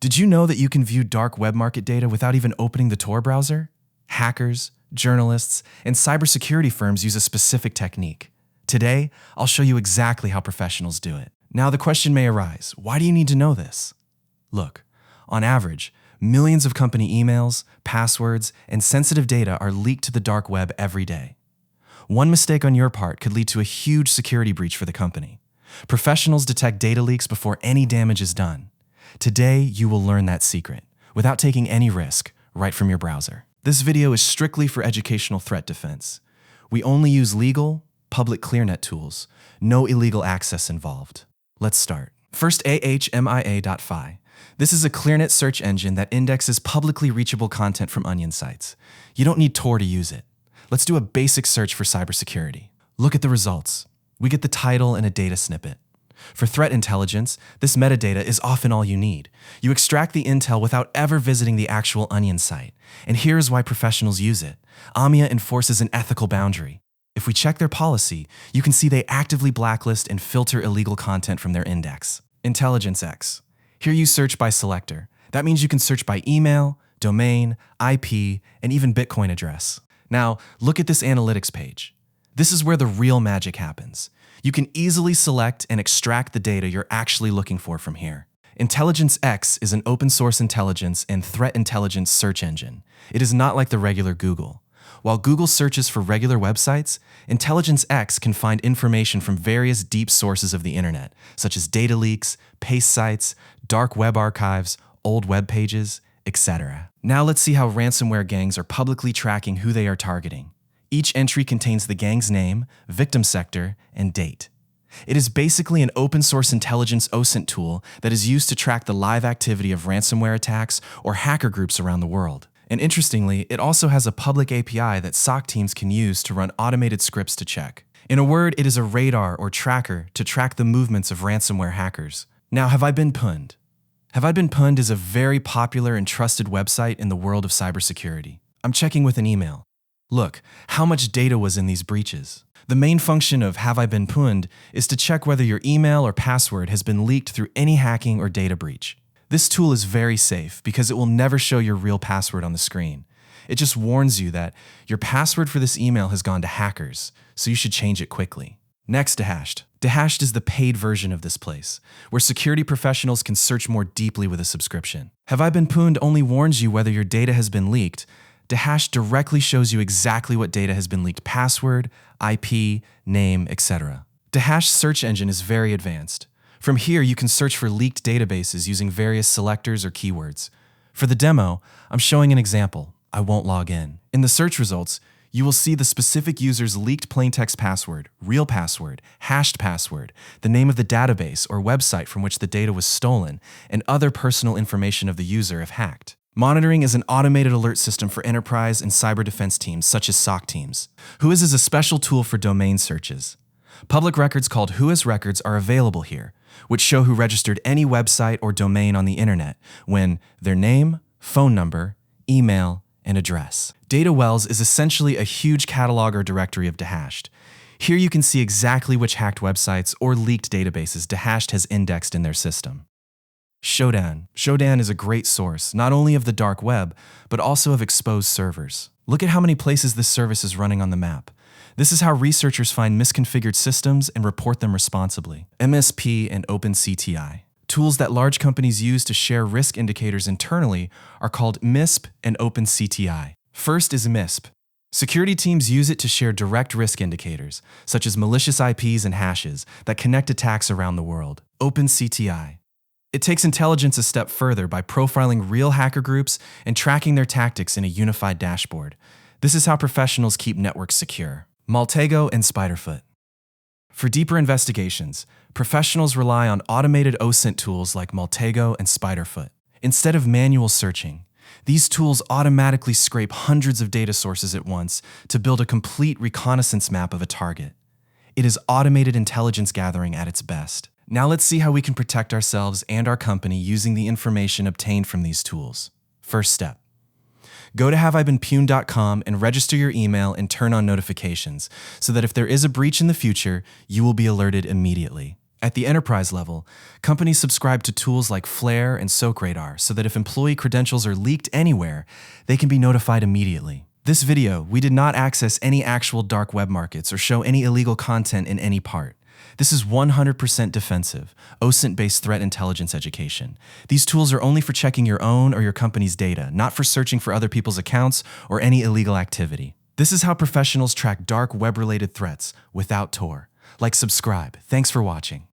Did you know that you can view dark web market data without even opening the Tor browser? Hackers, journalists, and cybersecurity firms use a specific technique. Today, I'll show you exactly how professionals do it. Now, the question may arise, why do you need to know this? Look, on average, millions of company emails, passwords, and sensitive data are leaked to the dark web every day. One mistake on your part could lead to a huge security breach for the company. Professionals detect data leaks before any damage is done. Today, you will learn that secret, without taking any risk, right from your browser. This video is strictly for educational threat defense. We only use legal, public Clearnet tools, no illegal access involved. Let's start. First, ahmia.fi. This is a Clearnet search engine that indexes publicly reachable content from onion sites. You don't need Tor to use it. Let's do a basic search for cybersecurity. Look at the results. We get the title and a data snippet. For threat intelligence, this metadata is often all you need. You extract the intel without ever visiting the actual onion site. And here's why professionals use it. Ahmia enforces an ethical boundary. If we check their policy, you can see they actively blacklist and filter illegal content from their index. IntelligenceX. Here you search by selector. That means you can search by email, domain, IP, and even Bitcoin address. Now, look at this analytics page. This is where the real magic happens. You can easily select and extract the data you're actually looking for from here. IntelligenceX is an open source intelligence and threat intelligence search engine. It is not like the regular Google. While Google searches for regular websites, IntelligenceX can find information from various deep sources of the internet, such as data leaks, paste sites, dark web archives, old web pages, etc. Now let's see how ransomware gangs are publicly tracking who they are targeting. Each entry contains the gang's name, victim sector, and date. It is basically an open-source intelligence OSINT tool that is used to track the live activity of ransomware attacks or hacker groups around the world. And interestingly, it also has a public API that SOC teams can use to run automated scripts to check. In a word, it is a radar or tracker to track the movements of ransomware hackers. Now, have I been Pwned? Have I been Pwned is a very popular and trusted website in the world of cybersecurity. I'm checking with an email. Look, how much data was in these breaches? The main function of Have I Been Pwned is to check whether your email or password has been leaked through any hacking or data breach. This tool is very safe because it will never show your real password on the screen. It just warns you that your password for this email has gone to hackers, so you should change it quickly. Next, DeHashed. DeHashed is the paid version of this place, where security professionals can search more deeply with a subscription. Have I Been Pwned only warns you whether your data has been leaked. DeHashed directly shows you exactly what data has been leaked: password, IP, name, etc. DeHashed's search engine is very advanced. From here, you can search for leaked databases using various selectors or keywords. For the demo, I'm showing an example. I won't log in. In the search results, you will see the specific user's leaked plaintext password, real password, hashed password, the name of the database or website from which the data was stolen, and other personal information of the user if hacked. Monitoring is an automated alert system for enterprise and cyber defense teams, such as SOC teams. Whois is a special tool for domain searches. Public records called Whois records are available here, which show who registered any website or domain on the internet when their name, phone number, email, and address. Data wells is essentially a huge catalog or directory of DeHashed. Here you can see exactly which hacked websites or leaked databases DeHashed has indexed in their system. Shodan. Shodan is a great source, not only of the dark web, but also of exposed servers. Look at how many places this service is running on the map. This is how researchers find misconfigured systems and report them responsibly. MISP and OpenCTI. Tools that large companies use to share risk indicators internally are called MISP and OpenCTI. First is MISP. Security teams use it to share direct risk indicators, such as malicious IPs and hashes that connect attacks around the world. OpenCTI. It takes intelligence a step further by profiling real hacker groups and tracking their tactics in a unified dashboard. This is how professionals keep networks secure. Maltego and SpiderFoot. For deeper investigations, professionals rely on automated OSINT tools like Maltego and SpiderFoot. Instead of manual searching, these tools automatically scrape hundreds of data sources at once to build a complete reconnaissance map of a target. It is automated intelligence gathering at its best. Now let's see how we can protect ourselves and our company using the information obtained from these tools. First step. Go to haveibeenpwned.com and register your email and turn on notifications so that if there is a breach in the future, you will be alerted immediately. At the enterprise level, companies subscribe to tools like Flare and SoakRadar so that if employee credentials are leaked anywhere, they can be notified immediately. This video, we did not access any actual dark web markets or show any illegal content in any part. This is 100% defensive, OSINT-based threat intelligence education. These tools are only for checking your own or your company's data, not for searching for other people's accounts or any illegal activity. This is how professionals track dark web-related threats without Tor. Like, subscribe. Thanks for watching.